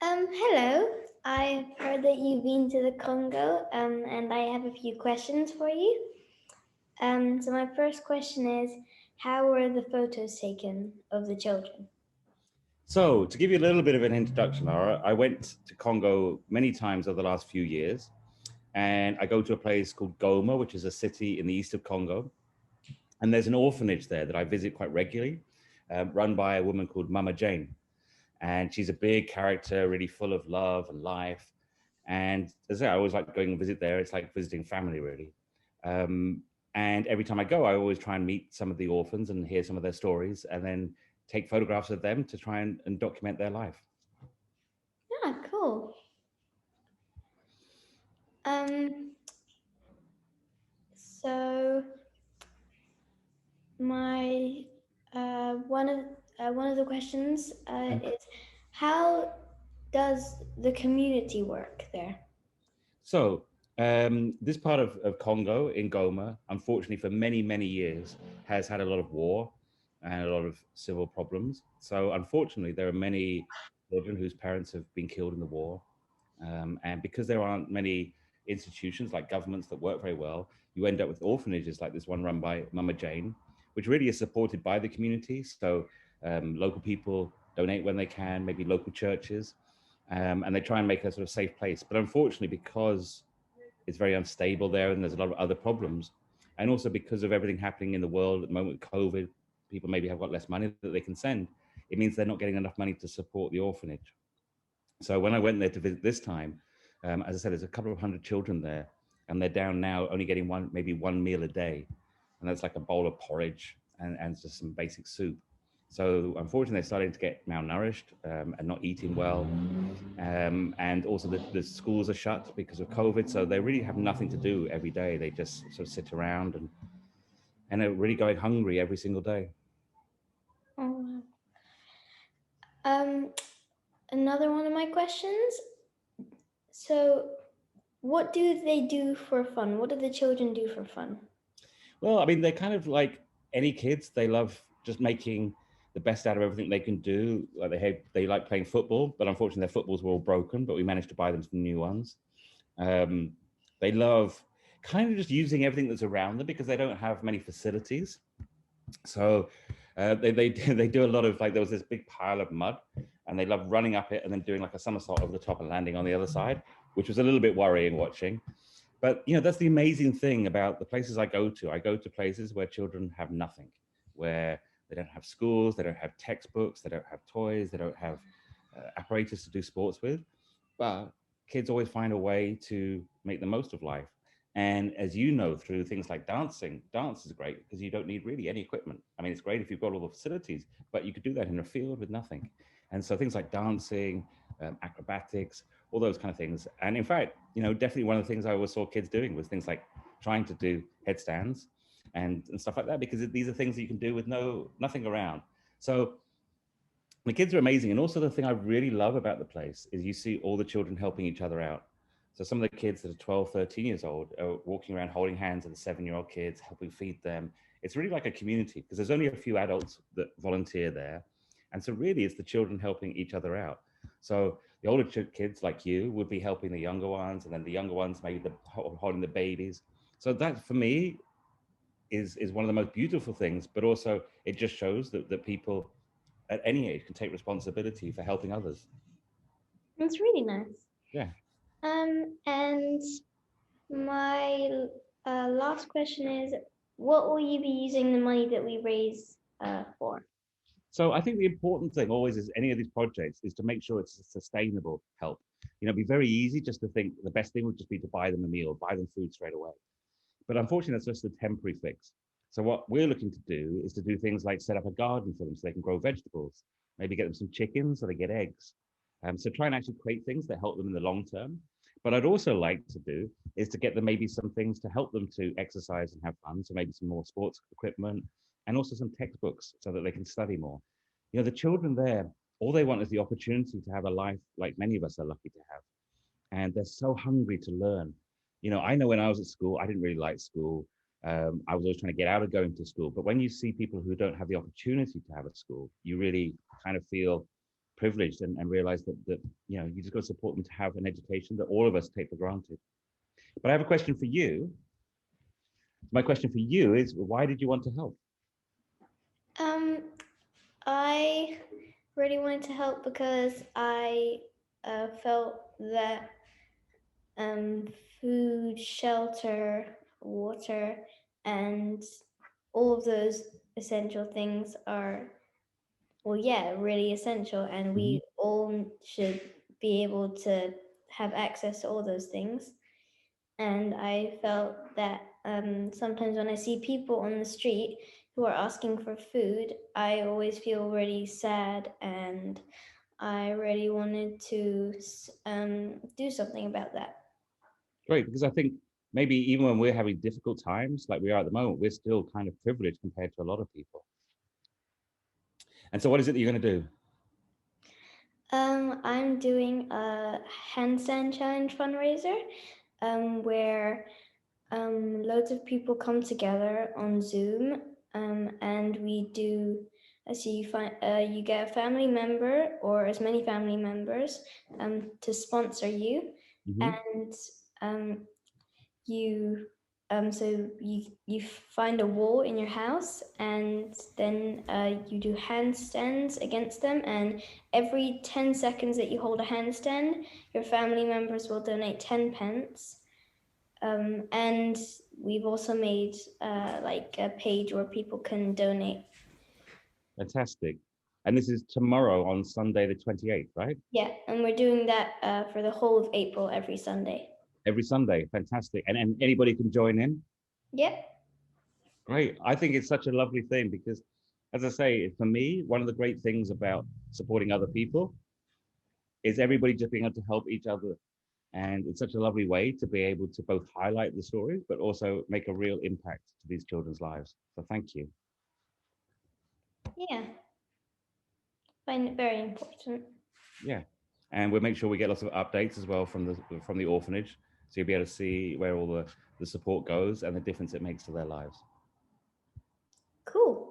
Hello. I've heard that you've been to the Congo, and I have a few questions for you. So my first question is, how were the photos taken of the children? So, to give you a little bit of an introduction, Lara, I went to Congo many times over the last few years, and I go to a place called Goma, which is a city in the east of Congo. And there's an orphanage there that I visit quite regularly, run by a woman called Mama Jane. And she's a big character, really full of love and life. And as I say, I always like going and visit there. It's like visiting family, really. Um, and every time I go, I always try and meet some of the orphans and hear some of their stories, and then take photographs of them to try and document their life. Ah, cool. Um, so my one of the questions is, how does the community work there? So, this part of Congo in Goma, unfortunately, for many, many years, has had a lot of war and a lot of civil problems. So, unfortunately, there are many children whose parents have been killed in the war. And because there aren't many institutions like governments that work very well, you end up with orphanages like this one run by Mama Jane, which really is supported by the community. So, local people donate when they can, maybe local churches, and they try and make a sort of safe place. But unfortunately, because it's very unstable there and there's a lot of other problems, and also because of everything happening in the world at the moment with COVID, people maybe have got less money that they can send. It means they're not getting enough money to support the orphanage. So when I went there to visit this time, as I said, there's a couple of hundred children there, and they're down now only getting maybe one meal a day, and that's like a bowl of porridge and just some basic soup. So unfortunately, they're starting to get malnourished and not eating well, and also the schools are shut because of COVID. So they really have nothing to do every day. They just sort of sit around and are really going hungry every single day. Oh, um, another one of my questions. So, what do they do for fun? What do the children do for fun? Well, I mean, they're kind of like any kids. They love just making the best out of everything they can do. Like they like playing football, but unfortunately their footballs were all broken. But we managed to buy them some new ones. Um, they love kind of just using everything that's around them because they don't have many facilities. So they they do a lot of, like, there was this big pile of mud, and they love running up it and then doing like a somersault over the top and landing on the other side, which was a little bit worrying watching. But that's the amazing thing about the places I go to. I go to places where children have nothing, where they don't have schools, they don't have textbooks, they don't have toys, they don't have apparatus to do sports with. But kids always find a way to make the most of life. And as you know, through things like dancing, dance is great because you don't need really any equipment. I mean, it's great if you've got all the facilities, but you could do that in a field with nothing. And so things like dancing, acrobatics, all those kind of things. And in fact, definitely one of the things I always saw kids doing was things like trying to do headstands and stuff like that, because these are things that you can do with nothing around. So the kids are amazing. And also the thing I really love about the place is you see all the children helping each other out. So some of the kids that are 12, 13 years old are walking around holding hands with the 7-year-old kids, helping feed them. It's really like a community because there's only a few adults that volunteer there. And so really it's the children helping each other out. So the older kids like you would be helping the younger ones, and then the younger ones maybe holding the babies. So that for me is one of the most beautiful things, but also it just shows that people at any age can take responsibility for helping others. That's really nice. Yeah. And my last question is, what will you be using the money that we raise for? So I think the important thing always is any of these projects is to make sure it's a sustainable help. It'd be very easy just to think the best thing would just be to buy them a meal, buy them food straight away. But unfortunately, that's just a temporary fix. So what we're looking to do is to do things like set up a garden for them so they can grow vegetables, maybe get them some chickens so they get eggs. So try and actually create things that help them in the long term. But I'd also like to do is to get them maybe some things to help them to exercise and have fun. So maybe some more sports equipment and also some textbooks so that they can study more. The children there, all they want is the opportunity to have a life like many of us are lucky to have. And they're so hungry to learn. I know when I was at school, I didn't really like school. I was always trying to get out of going to school. But when you see people who don't have the opportunity to have a school, you really kind of feel privileged and realize that you know, you just got to support them to have an education that all of us take for granted. But I have a question for you. My question for you is, why did you want to help? I really wanted to help because I felt that um, food, shelter, water, and all of those essential things are, well, yeah, really essential, and Mm-hmm. we all should be able to have access to all those things. And I felt that sometimes when I see people on the street who are asking for food, I always feel really sad, and I really wanted to do something about that. Great, because I think maybe even when we're having difficult times, like we are at the moment, we're still kind of privileged compared to a lot of people. And so, what is it that you're going to do? I'm doing a handstand challenge fundraiser where loads of people come together on Zoom, and we do. So you get a family member or as many family members to sponsor you, Mm-hmm. and you you find a wall in your house, and then you do handstands against them, and every 10 seconds that you hold a handstand, your family members will donate 10 pence. And we've also made like a page where people can donate. Fantastic. And this is tomorrow on Sunday, the 28th, right? Yeah, and we're doing that for the whole of April every Sunday. Every Sunday. Fantastic. And anybody can join in. Yeah. Great. I think it's such a lovely thing because, as I say, for me, one of the great things about supporting other people is everybody just being able to help each other. And it's such a lovely way to be able to both highlight the stories, but also make a real impact to these children's lives. So thank you. Yeah. Find it very important. Yeah. And we'll make sure we get lots of updates as well from the orphanage. So you'll be able to see where all the support goes and the difference it makes to their lives. Cool.